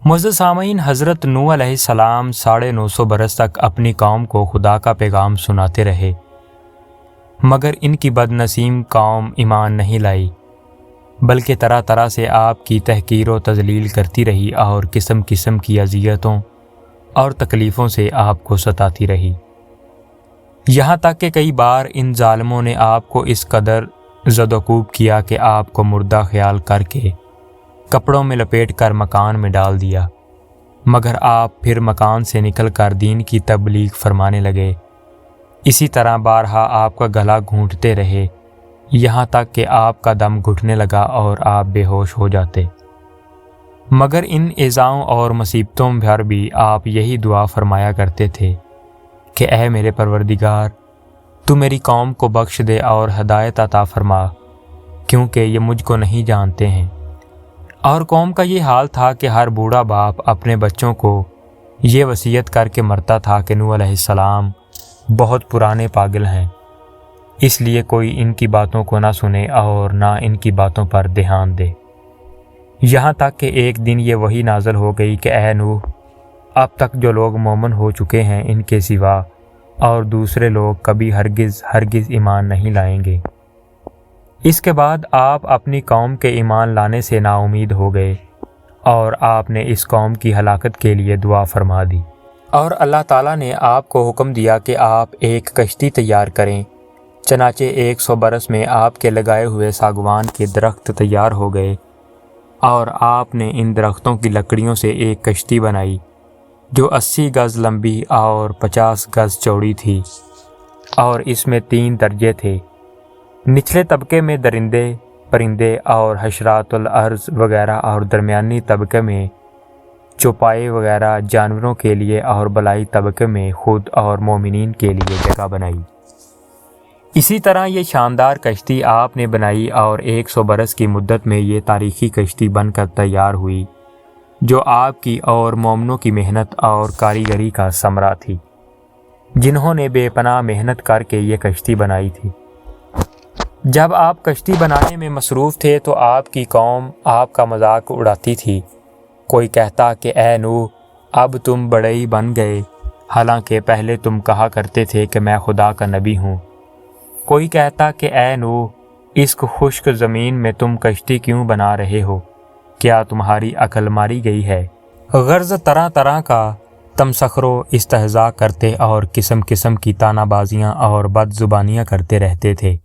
معزز سامعین، حضرت نوح علیہ السلام 950 برس تک اپنی قوم کو خدا کا پیغام سناتے رہے، مگر ان کی بد نصیب قوم ایمان نہیں لائی، بلکہ طرح طرح سے آپ کی تحقیر و تذلیل کرتی رہی اور قسم قسم کی اذیتوں اور تکلیفوں سے آپ کو ستاتی رہی، یہاں تک کہ کئی بار ان ظالموں نے آپ کو اس قدر زد و کوب کیا کہ آپ کو مردہ خیال کر کے کپڑوں میں لپیٹ کر مکان میں ڈال دیا، مگر آپ پھر مکان سے نکل کر دین کی تبلیغ فرمانے لگے۔ اسی طرح بارہا آپ کا گلا گھونٹتے رہے، یہاں تک کہ آپ کا دم گھٹنے لگا اور آپ بے ہوش ہو جاتے، مگر ان ایذاؤں اور مصیبتوں پر بھی آپ یہی دعا فرمایا کرتے تھے کہ اے میرے پروردگار، تو میری قوم کو بخش دے اور ہدایت عطا فرما، کیونکہ یہ مجھ کو نہیں جانتے ہیں۔ اور قوم کا یہ حال تھا کہ ہر بوڑھا باپ اپنے بچوں کو یہ وصیت کر کے مرتا تھا کہ نوح علیہ السلام بہت پرانے پاگل ہیں، اس لیے کوئی ان کی باتوں کو نہ سنے اور نہ ان کی باتوں پر دھیان دے، یہاں تک کہ ایک دن یہ وحی نازل ہو گئی کہ اے نوح، اب تک جو لوگ مومن ہو چکے ہیں ان کے سوا اور دوسرے لوگ کبھی ہرگز ایمان نہیں لائیں گے۔ اس کے بعد آپ اپنی قوم کے ایمان لانے سے نا امید ہو گئے اور آپ نے اس قوم کی ہلاکت کے لیے دعا فرما دی، اور اللہ تعالیٰ نے آپ کو حکم دیا کہ آپ ایک کشتی تیار کریں۔ چنانچہ 100 برس میں آپ کے لگائے ہوئے ساگوان کے درخت تیار ہو گئے، اور آپ نے ان درختوں کی لکڑیوں سے ایک کشتی بنائی جو 80 گز لمبی اور 50 گز چوڑی تھی، اور اس میں 3 درجے تھے، نچلے طبقے میں درندے پرندے اور حشرات الارض وغیرہ، اور درمیانی طبقے میں چوپائے وغیرہ جانوروں کے لیے، اور بالائی طبقے میں خود اور مومنین کے لیے جگہ بنائی۔ اسی طرح یہ شاندار کشتی آپ نے بنائی، اور 100 برس کی مدت میں یہ تاریخی کشتی بن کر تیار ہوئی، جو آپ کی اور مومنوں کی محنت اور کاریگری کا ثمرہ تھی، جنہوں نے بے پناہ محنت کر کے یہ کشتی بنائی تھی۔ جب آپ کشتی بنانے میں مصروف تھے تو آپ کی قوم آپ کا مذاق اڑاتی تھی۔ کوئی کہتا کہ اے نوح، اب تم بڑے ہی بن گئے، حالانکہ پہلے تم کہا کرتے تھے کہ میں خدا کا نبی ہوں۔ کوئی کہتا کہ اے نوح، اس خشک زمین میں تم کشتی کیوں بنا رہے ہو؟ کیا تمہاری عقل ماری گئی ہے؟ غرض طرح طرح کا تمسخر و استہزاء کرتے اور قسم قسم کی تانا بازیاں اور بد زبانیاں کرتے رہتے تھے،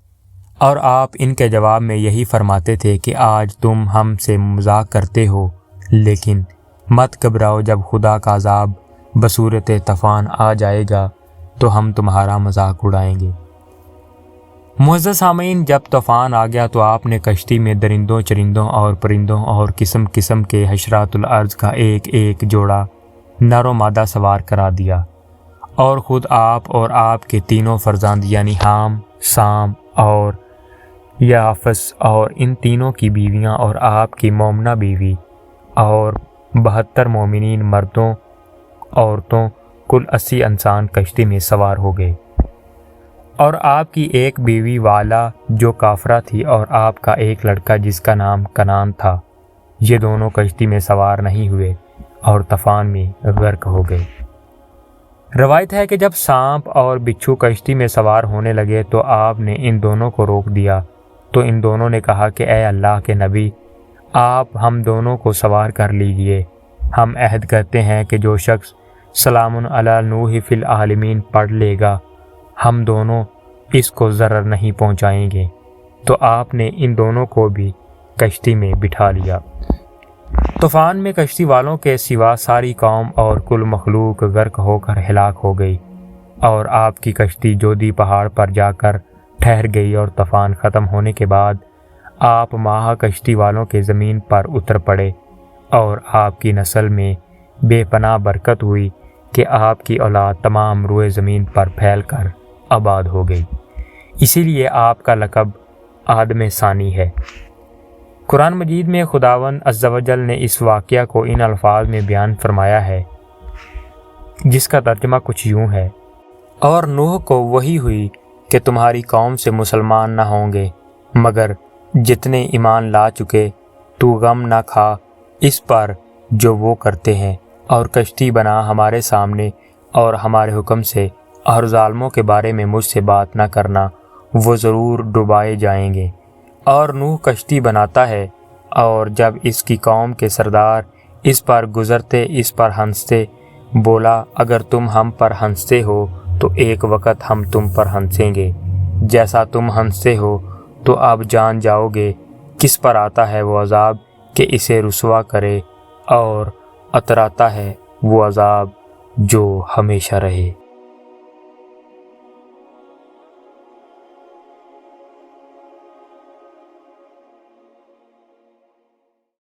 اور آپ ان کے جواب میں یہی فرماتے تھے کہ آج تم ہم سے مذاق کرتے ہو، لیکن مت گھبراؤ، جب خدا کا عذاب بصورت طوفان آ جائے گا تو ہم تمہارا مذاق اڑائیں گے۔ معزز سامعین، جب طوفان آ گیا تو آپ نے کشتی میں درندوں چرندوں اور پرندوں اور قسم قسم کے حشرات الارض کا ایک ایک جوڑا نر و مادہ سوار کرا دیا، اور خود آپ اور آپ کے 3 فرزند یعنی حام، سام اور یافس، اور ان تینوں کی بیویاں اور آپ کی مومنہ بیوی، اور 72 مومنین مردوں عورتوں، کل 80 انسان کشتی میں سوار ہو گئے، اور آپ کی ایک بیوی والا جو کافرہ تھی، اور آپ کا ایک لڑکا جس کا نام کنان تھا، یہ دونوں کشتی میں سوار نہیں ہوئے اور طوفان میں غرق ہو گئے۔ روایت ہے کہ جب سانپ اور بچھو کشتی میں سوار ہونے لگے تو آپ نے ان دونوں کو روک دیا، تو ان دونوں نے کہا کہ اے اللہ کے نبی، آپ ہم دونوں کو سوار کر لیجئے، ہم عہد کرتے ہیں کہ جو شخص سلام علی نوح فی العالمین پڑھ لے گا، ہم دونوں اس کو ضرر نہیں پہنچائیں گے۔ تو آپ نے ان دونوں کو بھی کشتی میں بٹھا لیا۔ طوفان میں کشتی والوں کے سوا ساری قوم اور کل مخلوق غرق ہو کر ہلاک ہو گئی، اور آپ کی کشتی جودی پہاڑ پر جا کر ٹھہر گئی، اور طوفان ختم ہونے کے بعد آپ ماہا کشتی والوں کے زمین پر اتر پڑے، اور آپ کی نسل میں بے پناہ برکت ہوئی کہ آپ کی اولاد تمام روئے زمین پر پھیل کر آباد ہو گئی، اسی لیے آپ کا لقب آدم ثانی ہے۔ قرآن مجید میں خداوند عز و جل نے اس واقعہ کو ان الفاظ میں بیان فرمایا ہے، جس کا ترجمہ کچھ یوں ہے: اور نوح کو وحی ہوئی کہ تمہاری قوم سے مسلمان نہ ہوں گے، مگر جتنے ایمان لا چکے، تو غم نہ کھا اس پر جو وہ کرتے ہیں، اور کشتی بنا ہمارے سامنے اور ہمارے حکم سے، اور ظالموں کے بارے میں مجھ سے بات نہ کرنا، وہ ضرور ڈبائے جائیں گے۔ اور نوح کشتی بناتا ہے، اور جب اس کی قوم کے سردار اس پر گزرتے اس پر ہنستے، بولا اگر تم ہم پر ہنستے ہو تو ایک وقت ہم تم پر ہنسیں گے، جیسا تم ہنستے ہو تو اب جان جاؤ گے کس پر آتا ہے وہ عذاب کہ اسے رسوا کرے، اور اتراتا ہے وہ عذاب جو ہمیشہ رہے۔